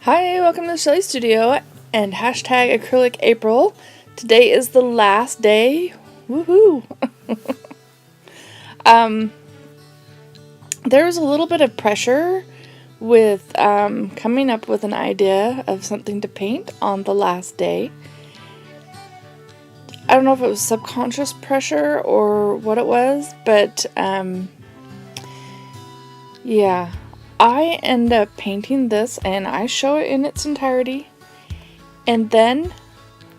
Hi, welcome to the Shelley Studio and hashtag acrylic April. Today is the last day. Woohoo! There was a little bit of pressure with coming up with an idea of something to paint on the last day. I don't know if it was subconscious pressure or what it was, but yeah. I end up painting this and I show it in its entirety, and then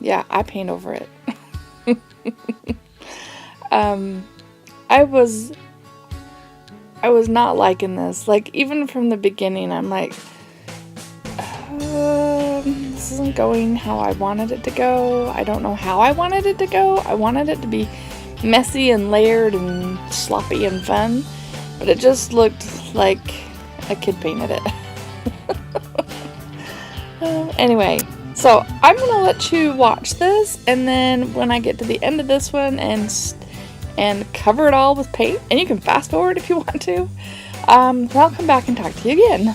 I paint over it. I was not liking this. Like, even from the beginning, I'm like, this isn't going how I wanted it to go. I don't know how I wanted it to go. I wanted it to be messy and layered and sloppy and fun, but it just looked like a kid painted it. Anyway, so I'm gonna let you watch this, and then when I get to the end of this one and cover it all with paint, and you can fast forward if you want to, then I'll come back and talk to you again.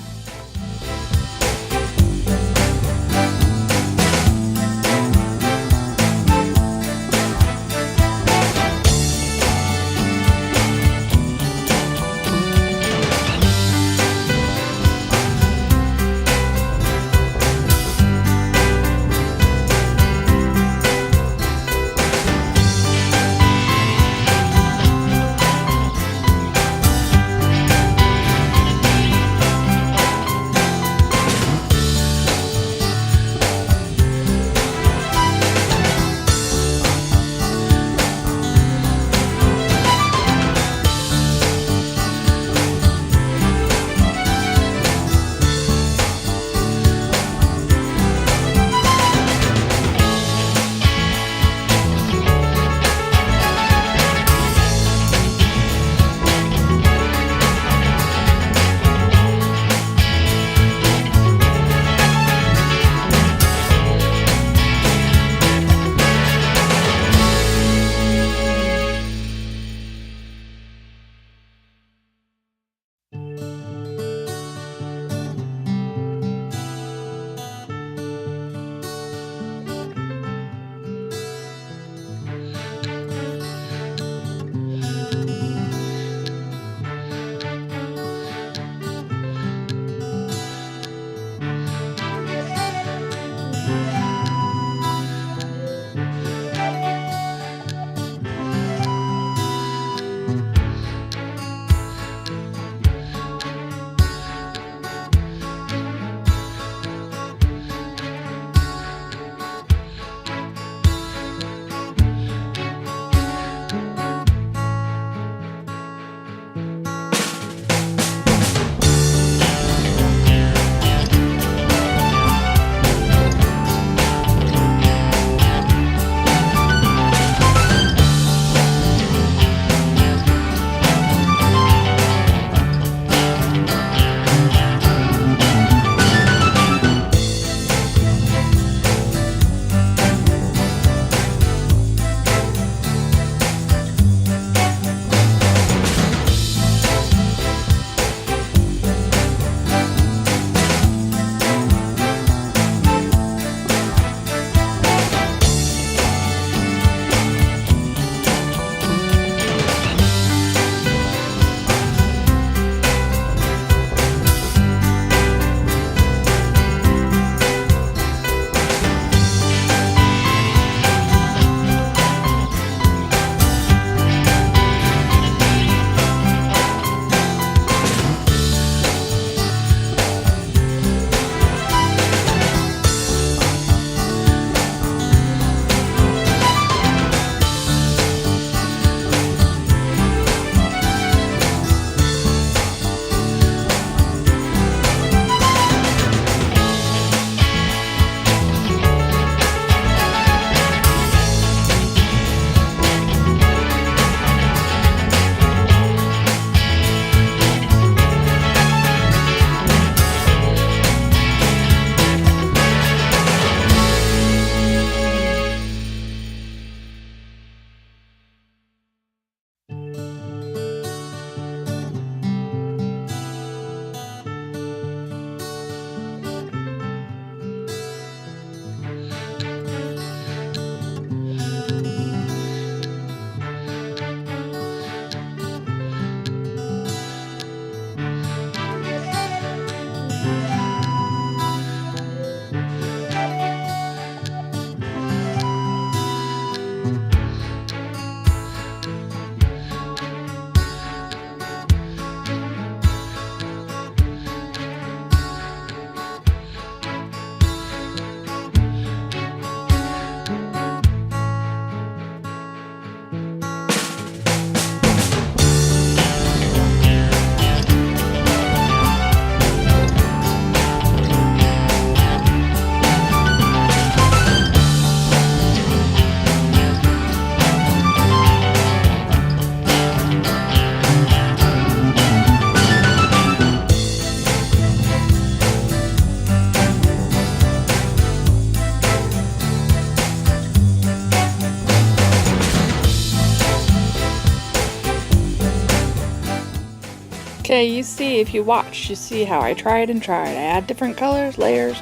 Yeah, you see, if you watch, you see how I tried and tried. I add different colors, layers,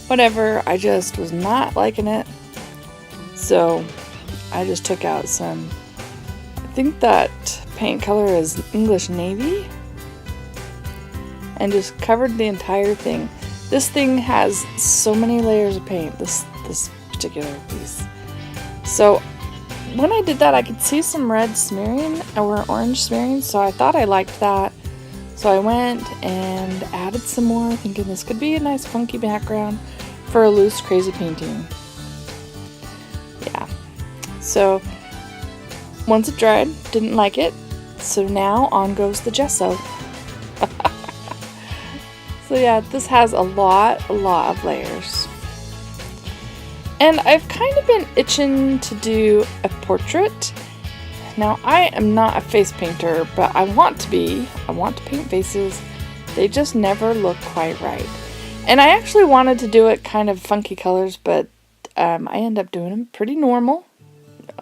whatever. I just was not liking it. So I just took out some, I think that paint color is English Navy, and just covered the entire thing. This thing has so many layers of paint, this particular piece. So when I did that, I could see some red smearing or orange smearing, so I thought I liked that. So I went and added some more, thinking this could be a nice funky background for a loose, crazy painting. Yeah. So once it dried, didn't like it, so now on goes the gesso. So yeah, this has a lot of layers. And I've kind of been itching to do a portrait. Now, I am not a face painter, but I want to be. I want to paint faces. They just never look quite right. And I actually wanted to do it kind of funky colors, but I end up doing them pretty normal.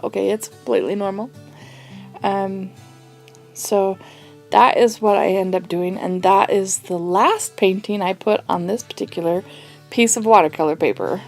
Okay, it's completely normal. So that is what I end up doing, and that is the last painting I put on this particular piece of watercolor paper.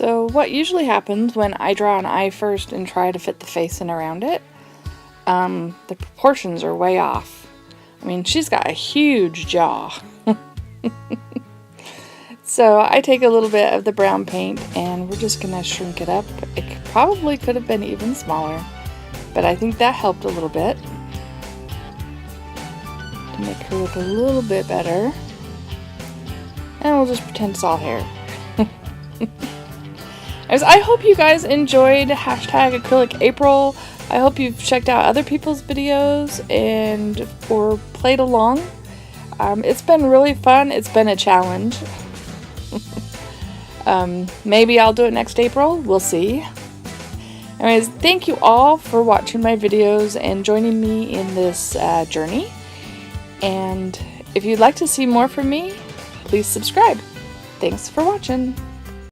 So what usually happens when I draw an eye first and try to fit the face in around it, the proportions are way off. I mean, she's got a huge jaw. So I take a little bit of the brown paint and we're just going to shrink it up. It probably could have been even smaller, but I think that helped a little bit to make her look a little bit better. And we'll just pretend it's all hair. I hope you guys enjoyed #AcrylicApril. I hope you've checked out other people's videos or played along. It's been really fun. It's been a challenge. Maybe I'll do it next April. We'll see. Anyways, thank you all for watching my videos and joining me in this journey. And if you'd like to see more from me, please subscribe. Thanks for watching.